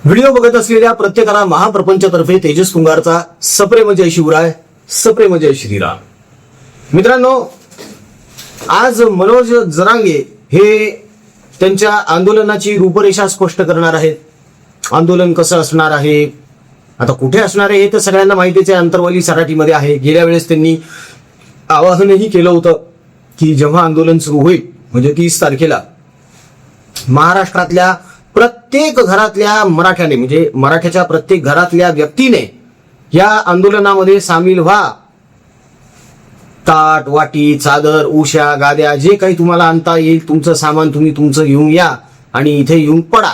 Video बघत असलेल्या प्रत्येकाला महाप्रपंचतर्फे तेजस कुंभारचा सप्रेम जय शिवराय, सप्रेम जय श्रीराम. मित्रांनो, आज मनोज जरांगे हे त्यांच्या आंदोलनाची रूपरेषा स्पष्ट करणार आहेत. आंदोलन कसं असणार आहे, आता कुठे असणार आहे हे तर सगळ्यांना माहितीच आहे. अंतरवली सराटीमध्ये आहे. गेल्या वेळेस त्यांनी आवाहनही केलं होतं की जेव्हा आंदोलन सुरू होईल म्हणजे 30 तारखेला महाराष्ट्रातल्या प्रत्येक घरातल्या मराठ्याने म्हणजे मराठ्याच्या प्रत्येक घरातल्या व्यक्तीने या आंदोलनामध्ये सामील व्हा. ताट, वाटी, चादर, उश्या, गाद्या जे काही तुम्हाला आणता येईल तुमचं सामान तुम्ही तुमचं घेऊन या आणि इथे येऊन पडा.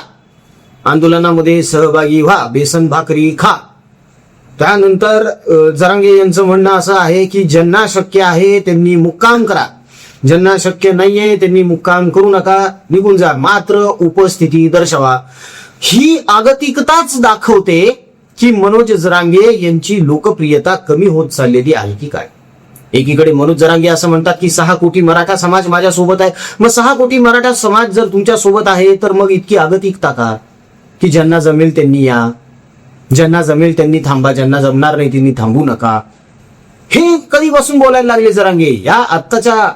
आंदोलनामध्ये सहभागी व्हा, बेसन भाकरी खा. त्यानंतर जरांगे यांचं म्हणणं असं आहे की ज्यांना शक्य आहे त्यांनी मुक्काम करा, ज्यांना शक्य नाहीये त्यांनी मुक्काम करू नका, निघून जा, मात्र उपस्थिती दर्शवा. ही आगतिकताच दाखवते की मनोज जरांगे यांची लोकप्रियता कमी होत चाललेली आहे की काय. एकीकडे मनोज जरांगे असं म्हणतात की 6 कोटी मराठा समाज माझ्या सोबत आहे. मग 6 कोटी मराठा समाज जर तुमच्या सोबत आहे तर मग इतकी आगतिकता का की ज्यांना जमेल त्यांनी या, ज्यांना जमेल त्यांनी थांबा, ज्यांना जमणार नाही त्यांनी थांबू नका. हे कधीपासून बोलायला लागले जरांगे? या आत्ताच्या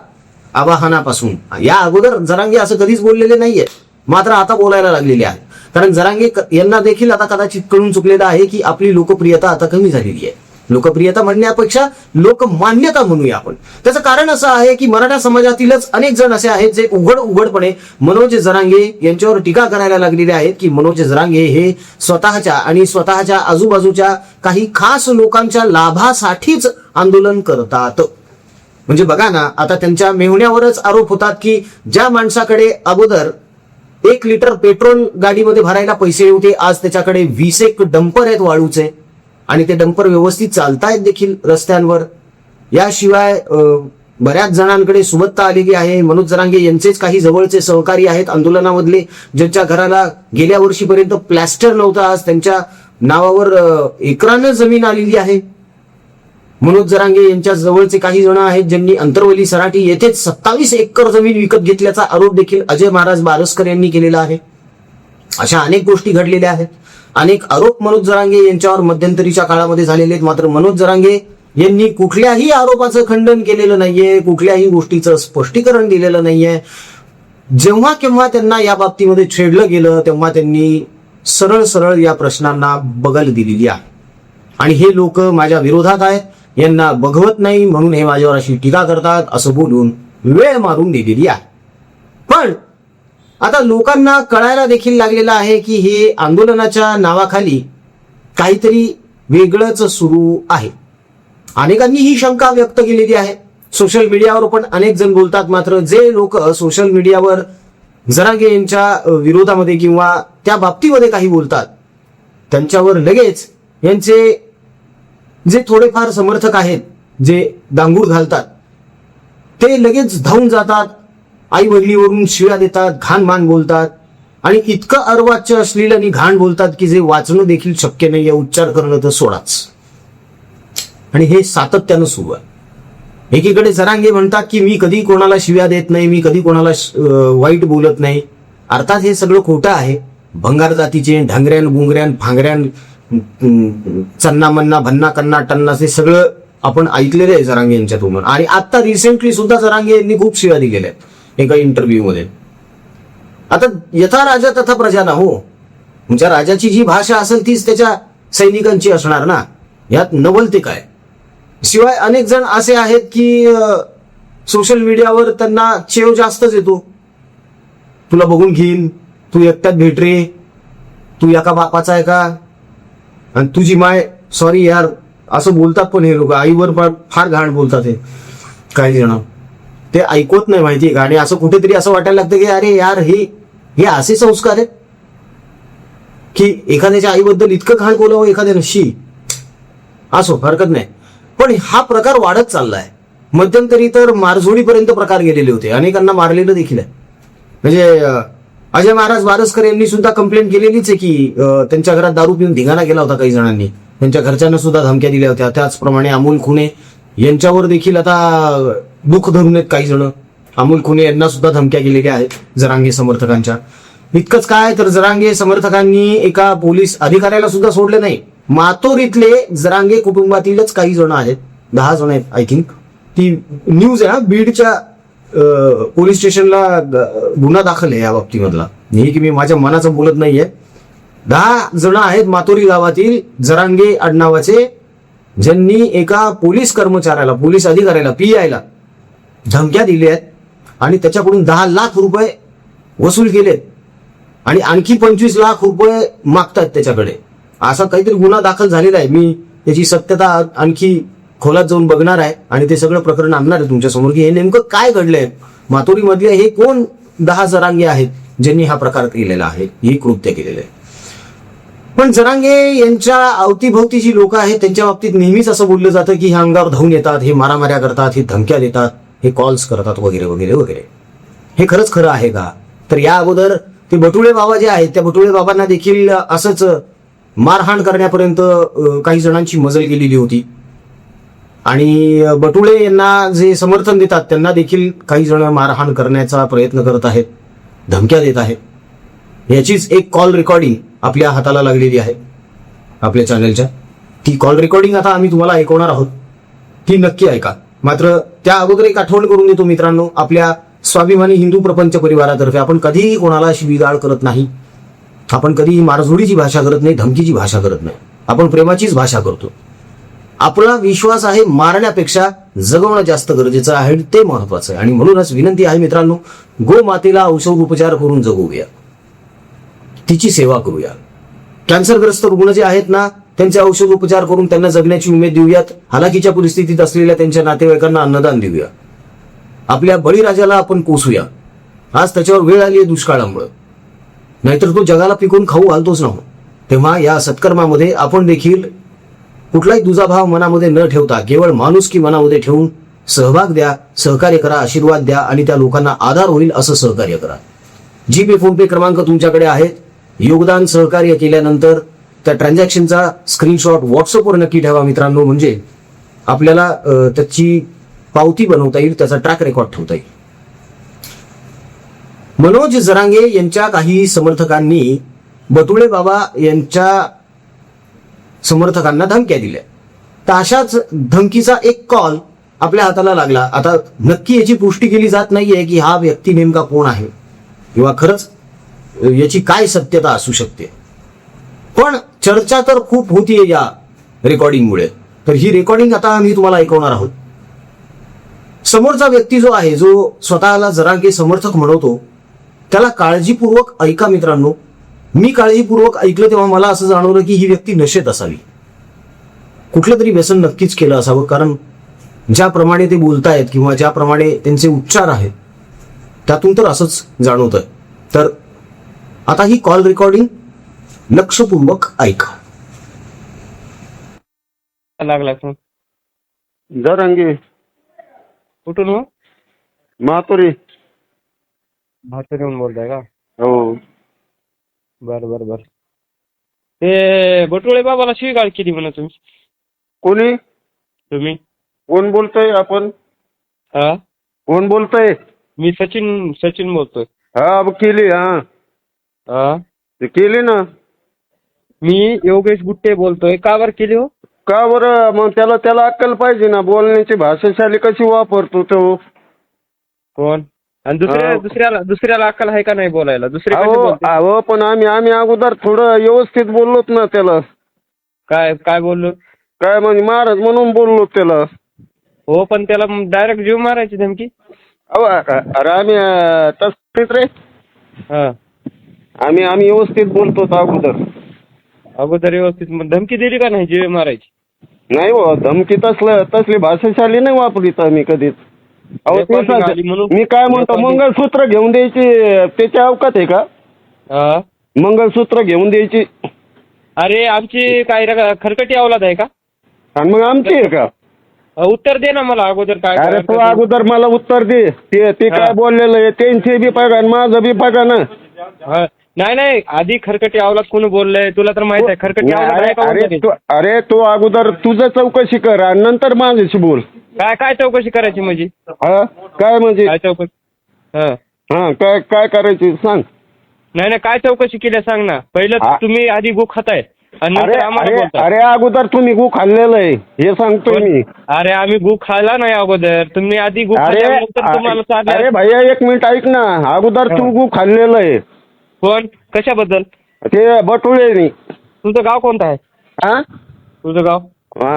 आवाहनापासून. या अगोदर जरांगे असं कधीच बोललेले नाहीये, मात्र आता बोलायला लागलेले आहे. कारण जरांगे यांना देखील आता कदाचित कळून चुकलेलं आहे की आपली लोकप्रियता आता कमी झालेली आहे. लोकप्रियता म्हणण्यापेक्षा लोकमान्यता म्हणूया आपण. त्याचं कारण असं आहे की मराठा समाजातीलच अनेक जण असे आहेत जे उघडपणे मनोज जरांगे यांच्यावर टीका करायला लागलेले आहेत की मनोज जरांगे हे स्वतःच्या आणि स्वतःच्या आजूबाजूच्या काही खास लोकांच्या लाभासाठीच आंदोलन करतात. म्हणजे बघा ना, आता त्यांच्या मेहुण्यावरच आरोप होतात की ज्या माणसाकडे अगोदर 1 लिटर पेट्रोल गाडीमध्ये भरायला पैसे होते, आज त्याच्याकडे 20 डंपर आहेत वाळूचे आणि ते डंपर व्यवस्थित चालतायत देखील रस्त्यांवर. याशिवाय बऱ्याच जणांकडे सुबत्ता आलेली आहे. मनोज जरांगे यांचेच काही जवळचे सहकारी आहेत आंदोलनामधले, ज्यांच्या घराला गेल्या वर्षीपर्यंत प्लॅस्टर नव्हतं, आज त्यांच्या नावावर एकरानं जमीन आलेली आहे. मनोज जरांगे यांच्या जवळचे काही जण आहेत ज्यांनी अंतरवली सराटी येथेच 27 एकर जमीन विकत घेतल्याचा आरोप देखील अजय महाराज बारसकर यांनी केलेला आहे. अशा अनेक गोष्टी घडलेल्या आहेत. अनेक आरोप मनोज जरांगे यांच्यावर मध्यंतरीच्या काळामध्ये झालेले आहेत. मात्र मनोज जरांगे यांनी कुठल्याही आरोपाचं खंडन केलेलं नाहीये, कुठल्याही गोष्टीचं स्पष्टीकरण दिलेलं नाहीये. जेव्हा केव्हा त्यांना या बाबतीमध्ये छेडलं गेलं तेव्हा त्यांनी सरळ सरळ या प्रश्नांना बगल दिलेली आहे. आणि हे लोक माझ्या विरोधात आहेत, यांना बघवत नाही म्हणून हे माझ्यावर अशी टीका करतात असं बोलून वेळ मारून दिलेली आहे. पण आता लोकांना कळायला देखील लागलेलं आहे की हे आंदोलनाच्या नावाखाली काहीतरी वेगळंच सुरू आहे. अनेकांनी ही शंका व्यक्त केलेली आहे. सोशल मीडियावर पण अनेक जण बोलतात. मात्र जे लोक सोशल मीडियावर जरांगे यांच्या विरोधामध्ये किंवा त्या बाबतीमध्ये काही बोलतात त्यांच्यावर लगेच यांचे जे थोडेफार समर्थक आहेत जे दांगूड घालतात ते लगेच धावून जातात, आई बहिणीवरून शिव्या देतात, घाणमान बोलतात आणि इतकं अर्वाच्य अश्लील आणि घाण बोलतात की जे वाचणं देखील शक्य नाही आहे, उच्चार करणं तर सोडाच. आणि हे सातत्यानं सुरू आहे. एकीकडे जरांगे म्हणतात की मी कधी कोणाला शिव्या देत नाही, मी कधी कोणाला वाईट बोलत नाही. अर्थात हे सगळं खोटं आहे. भंगार जातीचे ढांगऱ्यान गुंगऱ्यान फांगऱ्यान चन्ना मन्ना भन्ना कन्ना टन्ना हे सगळं आपण ऐकलेलं आहे जरांगे यांच्या तोंडून. आणि आता रिसेंटली सुद्धा जरांगे यांनी खूप शिव्या दिलेल्या आहेत एका इंटरव्ह्यू मध्ये. आता यथा राजा तथा प्रजा ना हो, तुमच्या राजाची जी भाषा असेल तीच त्याच्या सैनिकांची असणार ना, यात नवल ते काय. शिवाय अनेक जण असे आहेत की सोशल मीडियावर त्यांना चेव जास्तच येतो. तुला बघून घेईन, तू एकट्यात भेट रे, तू एका बापाचा आहे का, आणि तुझी माय, सॉरी यार असं बोलतात. पण हे लोक आईवर फार घाण बोलतात. हे काही जण ते ऐकवत नाही माहिती का. आणि असं कुठेतरी असं वाटायला लागतं की अरे यार हे असे संस्कार आहेत की एखाद्याच्या आईबद्दल इतकं घाण बोलावं एखाद्यानं. शी असो, हरकत नाही. पण हा प्रकार वाढत चाललाय. मध्यंतरी तर मारझोडीपर्यंत प्रकार गेलेले होते, अनेकांना मारलेलं देखील आहे. म्हणजे अजय महाराज बारसकर यांनी सुद्धा कंप्लेंट केलेलीच आहे की त्यांच्या घरात दारू पिऊन धिंगाणा केला होता काही जणांनी, त्यांच्या घरच्यांना सुद्धा धमक्या दिल्या होत्या. त्याचप्रमाणे अमोल खुने यांच्यावर देखील आता दुःख धरून आहेत काही जण. अमोल खुने यांना सुद्धा धमक्या केलेल्या आहेत जरांगे समर्थकांच्या. इतकंच काय तर जरांगे समर्थकांनी एका पोलीस अधिकाऱ्याला सुद्धा सोडले नाही. मातोरीतले जरांगे कुटुंबातीलच काही जण आहेत, 10 जण आहेत आय थिंक. ती न्यूज आहे. बीडच्या पोलीस स्टेशनला गुन्हा दाखल आहे या बाबतीमधला. हे की मी माझ्या मनाचं बोलत नाहीये. 10 जण आहेत मातोरी गावातील जरांगे आडनावाचे, ज्यांनी एका पोलीस कर्मचाऱ्याला, पोलीस अधिकाऱ्याला, PI ला धमक्या दिल्या आहेत आणि त्याच्याकडून 10 लाख रुपये वसूल केलेत आणि आणखी 25 लाख रुपये मागतात त्याच्याकडे. असा काहीतरी गुन्हा दाखल झालेला आहे. मी त्याची सत्यता आणखी खोलात जाऊन बघणार आहे आणि ते सगळं प्रकरण आणणार आहे तुमच्या समोर की हे नेमकं काय घडलंय. मातोरी मधले हे कोण 10 जरांगे आहेत ज्यांनी हा प्रकार केलेला आहे, हे कृत्य केलेलं आहे. पण जरांगे यांच्या अवतीभोवती जी लोक आहेत त्यांच्या बाबतीत नेहमीच असं बोललं जातं की हे अंगावर धावून येतात, हे मारामाऱ्या करतात, हे धमक्या देतात, हे कॉल्स करतात वगैरे वगैरे वगैरे. हे खरंच खरं आहे का? तर या अगोदर ते बटुळे बाबा जे आहेत त्या बटुळे बाबांना देखील असंच मारहाण करण्यापर्यंत काही जणांची मजल गेलेली होती आणि बटुळे यांना जे समर्थन देतात त्यांना देखील काही जण मारहाण करण्याचा प्रयत्न करत आहेत, धमक्या देत आहेत. याचीच एक कॉल रेकॉर्डिंग आपल्या हाताला लागलेली आहे आपल्या चॅनलच्या. ती कॉल रेकॉर्डिंग आता आम्ही तुम्हाला ऐकवणार आहोत, ती नक्की ऐका. मात्र त्या अगोदर एक आठवण करून देतो मित्रांनो, आपल्या स्वाभिमानी हिंदू प्रपंच परिवारातर्फे आपण कधीही कोणाला शिवीगाळ करत नाही, आपण कधीही मारझोडीची भाषा करत नाही, धमकीची भाषा करत नाही, आपण प्रेमाचीच भाषा करतो. आपला विश्वास आहे मारण्यापेक्षा जगवणं जास्त गरजेचं आहे, ते महत्वाचं आहे. आणि म्हणूनच विनंती आहे मित्रांनो, गोमातेला औषध उपचार करून जगवूया, तिची सेवा करूया. कॅन्सरग्रस्त रुग्ण जे आहेत ना त्यांचे औषध उपचार करून त्यांना जगण्याची उमेद देऊयात. हालाकीच्या परिस्थितीत असलेल्या त्यांच्या नातेवाईकांना अन्नदान देऊया. आपल्या बळीराजाला आपण पोसूया. आज त्याच्यावर वेळ आली आहे दुष्काळामुळे, नाहीतर तो जगाला पिकून खाऊ घालतोच ना. तेव्हा या सत्कर्मामध्ये आपण देखील कुठलाही दुजाभाव मनामध्ये न ठेवता केवळ माणुसकी मनामध्ये ठेवून सहभाग द्या, सहकार्य करा, आशीर्वाद द्या आणि त्या लोकांना आधार होईल असं सहकार्य करा. जीपे फोनपे क्रमांक तुमच्याकडे आहेत. योगदान सहकार्य केल्यानंतर त्या ट्रान्झॅक्शनचा स्क्रीनशॉट व्हॉट्सअपवर नक्की ठेवा मित्रांनो, म्हणजे आपल्याला त्याची पावती बनवता येईल, त्याचा ट्रॅक रेकॉर्ड ठेवता येईल. मनोज जरांगे यांच्या काही समर्थकांनी बटुळे बाबा यांच्या समर्थकांना धमक्या दिल्या. तर अशाच धमकीचा एक कॉल आपल्या हाताला लागला. आता नक्की याची पुष्टी केली जात नाहीये की हा व्यक्ती नेमका कोण आहे किंवा खरंच याची काय सत्यता असू शकते, पण चर्चा तर खूप होतीये या रेकॉर्डिंगमुळे. तर ही रेकॉर्डिंग आता आम्ही तुम्हाला ऐकवणार आहोत. समोरचा व्यक्ती जो आहे, जो स्वतःला जरांगे समर्थक म्हणवतो, त्याला काळजीपूर्वक ऐका मित्रांनो. मी काळजीपूर्वक ऐकलं तेव्हा मला असं जाणवलं की ही व्यक्ती नशेत असावी, कुठलं तरी व्यसन नक्कीच केलं असावं, कारण ज्याप्रमाणे ते बोलतायत किंवा ज्याप्रमाणे त्यांचे उच्चार आहेत त्यातून तर असंच जाणवतंय. तर आता ही कॉल रेकॉर्डिंग लक्षपूर्वक ऐका. लागला फोन. जरांगे कुठून हो? मातोरी. म्हातारीहून बोलताय का? हो. बर बर बर. ते बटुळे बाबाला शिवीगाळ केली म्हणा तुम्ही. कोणी? तुम्ही कोण बोलतोय आपण? हा, कोण बोलतोय? मी सचिन बोलतोय. हा केली. हा हा, ते केली ना. मी योगेश गुट्टे बोलतोय. का बरं केली हो? का बरं? मग त्याला अक्कल पाहिजे ना, बोलण्याची भाषाशाली कशी वापरतो तो. कोण? आणि दुसऱ्याला अक्कल आहे का नाही बोलायला? दुसरे कसे अहो बोलते? अहो पण आम्ही अगोदर थोडं व्यवस्थित बोललोत ना त्याला. काय बोललो? काय म्हणजे महाराज म्हणून बोललो त्याला. हो, पण त्याला डायरेक्ट जीव मारायची धमकी. अहो अरे आम्ही तसंच रे. हा, आम्ही व्यवस्थित बोलतो अगोदर व्यवस्थित. मग धमकी दिली का नाही जीव मारायची? नाही हो, धमकी तसली भाषाशाली नाही वापरीत आम्ही कधीच. अहो मी काय म्हणतो, मंगळसूत्र घेऊन द्यायची त्याची अवकात आहे का? हा, मंगळसूत्र घेऊन द्यायची. अरे आमची काय खरकटी अवलाद आहे का? आणि मग आमची आहे का? उत्तर दे ना मला अगोदर. काय अरे तू अगोदर मला उत्तर दे. ते काय बोललेलं आहे त्यांचे बी बघा आणि माझं बी बघा ना. नाही, आधी खरकटी अवलाद कोणी बोललंय तुला तर माहित आहे? खरकटी अवलाद आहे का? अरे तू अगोदर तुझं चौकशी कर आणि नंतर माझ्याशी बोल. काय चौकशी करायची म्हणजे? काय म्हणजे? काय चौकशी? हा काय करायची सांग. नाही नाही, काय चौकशी केली सांग ना. पहिलं हा. तुम्ही आधी गु खाताय आणि अरे नंतर आम्हाला अरे बोलताय. अरे अगोदर तुम्ही गु खाल्लेलं आहे हे सांगतोय मी. अरे आम्ही गु खायला नाही अगोदर, तुम्ही आधी गु अरे खाल्ल्यानंतर तुम्हाला अरे चाललं. भैया एक मिनिट ऐक ना, अगोदर तू हा. गु खाल्लेलं आहे. कोण कशाबद्दल? ते बटुळेनी. तुझं गाव कोणतं आहे? हा तुझं गाव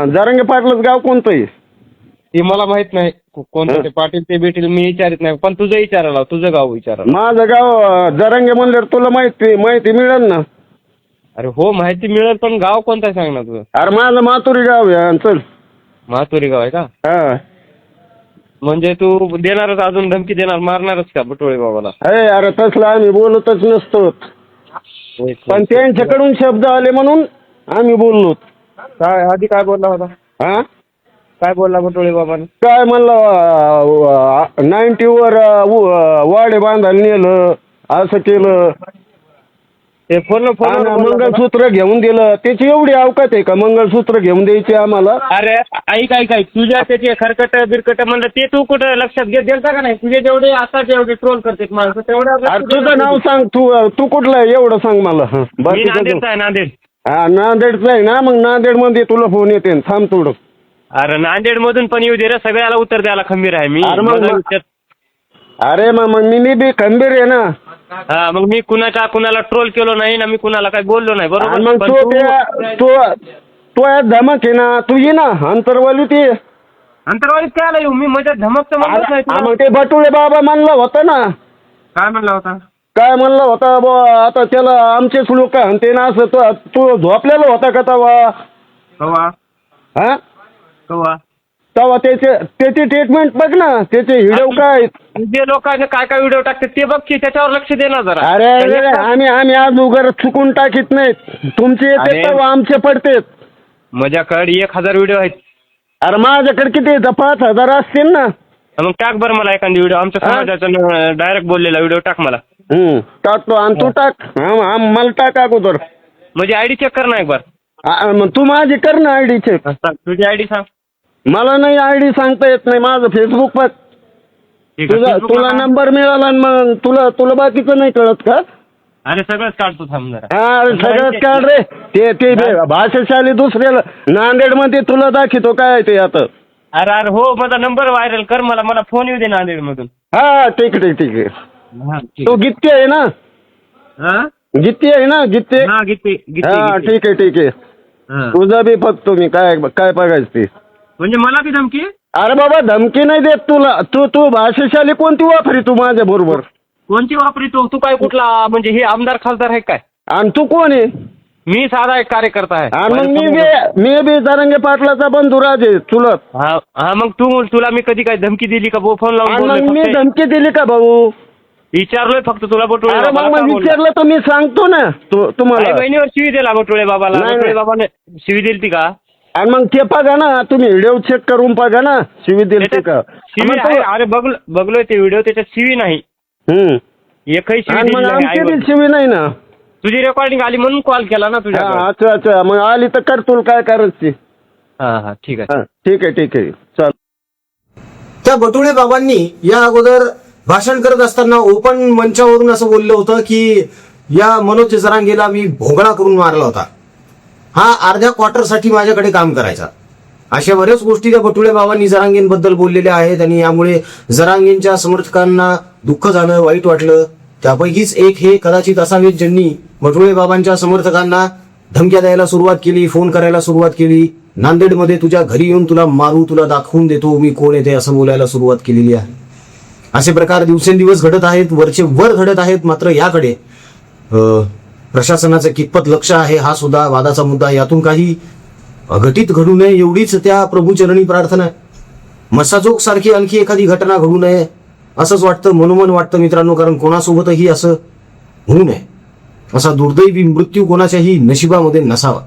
जरांगे पाटलाच गाव कोणतं आहे? ते मला माहित नाही कोणतं ते पाटील ते भेटील मी विचारित नाही, पण तुझं विचारायला, तुझं गाव विचारायला. माझं गाव जरांगे म्हणल्यावर तुला माहिती मिळेल ना. अरे हो माहिती मिळेल, पण गाव कोणतं आहे सांग ना तुझं. अरे माझं मातुरी गाव आहे. चल. महातुरी गाव आहे का? हा म्हणजे तू देणारच, अजून धमकी देणार, मारणारच का बटोळे बाबाला? अरे तसलं आम्ही बोलतच नसतो, पण त्यांच्याकडून शब्द आले म्हणून आम्ही बोललो. काय आधी काय बोलला होता? हा काय बोलला बटोळे बाबाने? काय म्हणलं 90 वर वाडे बांधायला नेलं, असं केलं, ते फोन मंगळसूत्र घेऊन दिलं. त्याची एवढी अवकात आहे का मंगळसूत्र घेऊन द्यायची आम्हाला? अरे ऐक तुझ्या त्याचे खरकट बिरकट म्हणलं ते तू कुठं लक्षात देता का नाही? तुझे जेवढे आता जेवढे ट्रोल करते माणसं तेवढं. तुझं नाव सांग, तू कुठलं आहे एवढं सांग मला. मी नांदेडचा आहे, नांदेड. हा नांदेडचं आहे ना, मग नांदेड मध्ये तुला फोन येते, थांब थोडं. अरे नांदेड मधून पण येऊ दे रे, सगळ्याला उत्तर द्यायला खंबीर आहे मी. अरे मग मी बी खंबीर आहे ना. हा मग मी कुणाला ट्रोल केलो नाही ना, मी कुणाला काही बोललो नाही, बरोबर. मग तू धमक आहे ना, तू ये ना अंतरवाली ती अंतरवालीत काय आला येऊ मी, माझ्या धमकचं म्हणत नाही तुला. मग ते बटुळे बाबा म्हणलं होतं ना. काय म्हणला होता? काय म्हणलं होता आता त्याला आमचेच लोक म्हणते ना असं. तू झोपलेला होता का तवा? कवा हा कवा तवा त्याची ट्रीटमेंट बघ ना, त्याचे व्हिडिओ काय. जे लोकांचे काय काय व्हिडिओ टाकतात ते बघ की, त्याच्यावर लक्ष दे ना जरा. अरे आम्ही आज उगर चुकून टाकीत नाहीत. तुमचे येते तेव्हा आमचे पडतेत. माझ्याकडे 1000 व्हिडिओ आहेत. अरे माझ्याकडे किती 5,000 असतील ना. मग टाक बरं मला एखादी व्हिडिओ, आमच्या समाजाचा डायरेक्ट बोललेला व्हिडिओ टाक मला. टाकतो आणि तू टाक. मला टाक अगोदर. म्हणजे आयडी चेक कर ना एक बार. मग तू माझी कर ना आयडी चेक. तुझी आयडी सांग. मला नाही आयडी सांगता येत नाही, माझं फेसबुक बघ. तुला नंबर मिळाला आणि मग तुला बाकीचं नाही कळत का? अरे सगळंच काढतो थांब जरा. हा सगळंच काढ रे. ते भाषाशाली दुसऱ्याला नांदेड मध्ये तुला दाखवतो काय ते आता. अरे हो माझा नंबर व्हायरल कर, मला फोन येऊ दे नांदेड मधून. हा ठीक आहे. तू गित्ते आहे ना? गित्ते आहे ना? गित्ते. हा ठीक आहे. तुझा बी बघतो मी काय बघायचं ते. म्हणजे मला बी धमकी? अरे बाबा धमकी नाही देत तुला. तू भाषाशाली कोणती वापरी तू माझ्या बरोबर? कोणती वापरितो तू? काय कुठला म्हणजे हे आमदार खासदार आहे काय? आणि तू कोण आहे? मी साधा एक कार्यकर्ता आहे. आणि मग मी बी जरांगे पाटलाचा बंधू राजे चुलत. हा मग तुला मी कधी काय धमकी दिली का? फोन लावून मग मी धमकी दिली का भाऊ? विचारलोय फक्त तुला बटुळे. मग विचारलं तर मी सांगतो ना तुम्हाला. बहिणीवर शिवी दिला बटुळे बाबाला. बटुळे बाबाने शिवी दिली ती का? आणि मग ते बघा ना, तुम्ही व्हिडिओ चेक करून बघा ना शिवी दिली का. शिवी आहे. अरे बघलोय ते व्हिडिओ, त्याच्यात शिवी नाही. एकही शिवी नाही. शिवी नाही ना. तुझी रेकॉर्डिंग आली म्हणून कॉल केला ना तुझ्या. अच्छा मग आली तर कर तुला काय करायची. हा ठीक आहे. ठीक आहे चल. त्या बटुळे बाबांनी या अगोदर भाषण करत असताना ओपन मंचावरून असं बोललं होतं की या मनोज जरांगेला मी भोगळा करून मारला होता, हा अर्ध्या क्वार्टरसाठी माझ्याकडे काम करायचा. अशा बऱ्याच गोष्टी त्या बटुळे बाबांनी जरांगेंबद्दल बोललेल्या आहेत आणि यामुळे जरांगेंच्या समर्थकांना दुःख झालं, वाईट वाटलं. त्यापैकीच एक हे कदाचित असावेत ज्यांनी बटुळे बाबांच्या समर्थकांना धमक्या द्यायला सुरुवात केली, फोन करायला सुरुवात केली. नांदेडमध्ये तुझ्या घरी येऊन तुला मारू, तुला दाखवून देतो मी कोण येते असं बोलायला सुरुवात केलेली आहे. असे प्रकार दिवसेंदिवस घडत आहेत, वरचे वर घडत आहेत. मात्र याकडे प्रशासनाचं कितपत लक्ष आहे हा सुद्धा वादाचा मुद्दा. यातून काही अघटित घडू नये एवढीच त्या प्रभूचरणी प्रार्थना आहे. मसाजोग सारखी आणखी एखादी घटना घडू नये असंच वाटतं, मनोमन वाटतं मित्रांनो. कारण कोणासोबतही असं होऊ नये, असा दुर्दैवी मृत्यू कोणाच्याही नशिबामध्ये नसावा.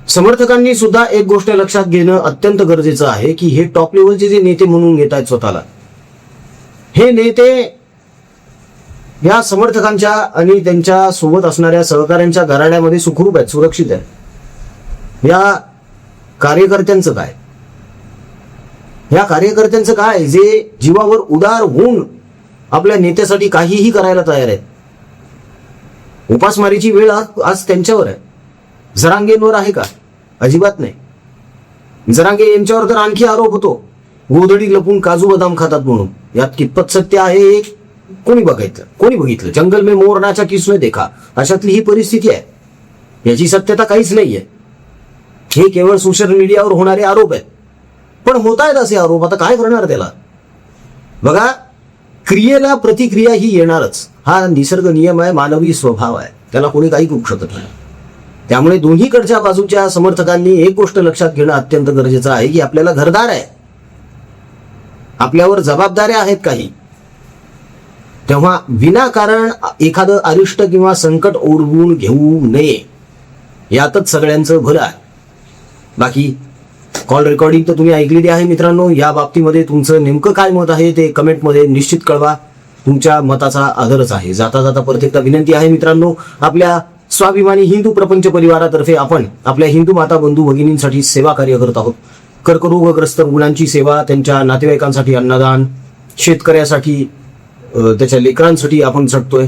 समर्थकांनी सुद्धा एक गोष्ट लक्षात घेणं अत्यंत गरजेचं आहे की हे टॉप लेवलचे जे नेते म्हणून घेत आहेत स्वतःला, हे नेते या समर्थकांच्या आणि त्यांच्या सोबत असणाऱ्या सहकाऱ्यांच्या घराण्यामध्ये सुखरूप आहेत, सुरक्षित आहेत. या कार्यकर्त्यांचं काय? या कार्यकर्त्यांचं काय जे जीवावर उदार होऊन आपल्या नेत्यासाठी काहीही करायला तयार आहेत? उपासमारीची वेळ आज त्यांच्यावर आहे. जरांगेंवर आहे का? अजिबात नाही. जरांगे यांच्यावर तर आणखी आरोप होतो, गोधडी लपून काजू बदाम खातात म्हणून. यात कितपत सत्य आहे हे कोणी बघितलं? जंगल में मोर नाचा किसने देखा, अशातली ही परिस्थिती आहे. याची सत्यता काहीच नाहीये. हे केवळ सोशल मीडियावर होणारे आरोप आहेत. पण होत आहेत असे आरोप, आता काय करणार त्याला? बघा, क्रियेला प्रतिक्रिया ही येणारच. हा निसर्ग नियम आहे, मानवी स्वभाव आहे, त्याला कोणी काही करू शकत नाही. त्यामुळे दोन्हीकडच्या बाजूच्या समर्थकांनी एक गोष्ट लक्षात घेणं अत्यंत गरजेचं आहे की आपल्याला घरदार आहे, आपल्यावर जबाबदाऱ्या आहेत काही. तेव्हा विनाकारण एखादं अरिष्ट किंवा संकट ओढवून घेऊ नये, यातच सगळ्यांचं भलं आहे. बाकी कॉल रेकॉर्डिंग तर तुम्ही ऐकलेली आहे मित्रांनो. या बाबतीमध्ये तुमचं नेमकं काय मत आहे ते कमेंटमध्ये निश्चित कळवा. तुमच्या मताचा आदरच आहे. जाता जाता परत एकदा विनंती आहे मित्रांनो, आपल्या स्वाभिमानी हिंदू प्रपंच परिवारातर्फे आपण आपल्या हिंदू माता बंधू भगिनींसाठी सेवा कार्य करत आहोत. कर्करोगग्रस्त रुग्णांची सेवा, त्यांच्या नातेवाईकांसाठी अन्नदान, शेतकऱ्यासाठी त्याच्या लेकरांसाठी आपण झटतोय,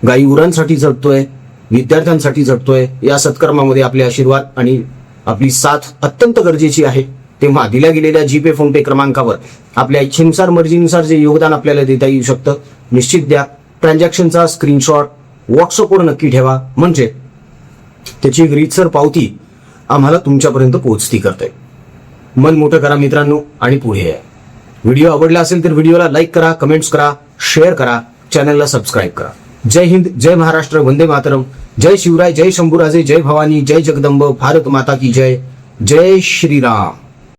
गाई गुरांसाठी झटतोय, विद्यार्थ्यांसाठी झटतोय. या सत्कर्मामध्ये आपले आशीर्वाद आणि आपली साथ अत्यंत गरजेची आहे. तेव्हा दिल्या गेलेल्या जीपे फोनपे क्रमांकावर आपल्या इच्छेनुसार मर्जीनुसार जे योगदान आपल्याला देता येऊ शकतं निश्चित द्या. ट्रान्झॅक्शनचा स्क्रीनशॉट व्हॉट्सअपवर नक्की ठेवा, म्हणजे त्याची एक रीतसर पावती आम्हाला तुमच्यापर्यंत पोहोचती करते. मन मोठं करा मित्रांनो आणि पुढे या. व्हिडिओ आवडला असेल तर व्हिडिओला लाईक करा, कमेंट्स करा, शेअर करा, चॅनलला सबस्क्राईब करा. जय हिंद, जय महाराष्ट्र, वंदे मातरम, जय शिवराय, जय शंभूराजे, जय भवानी, जय जगदंब, भारत माता की जय, जय श्रीराम.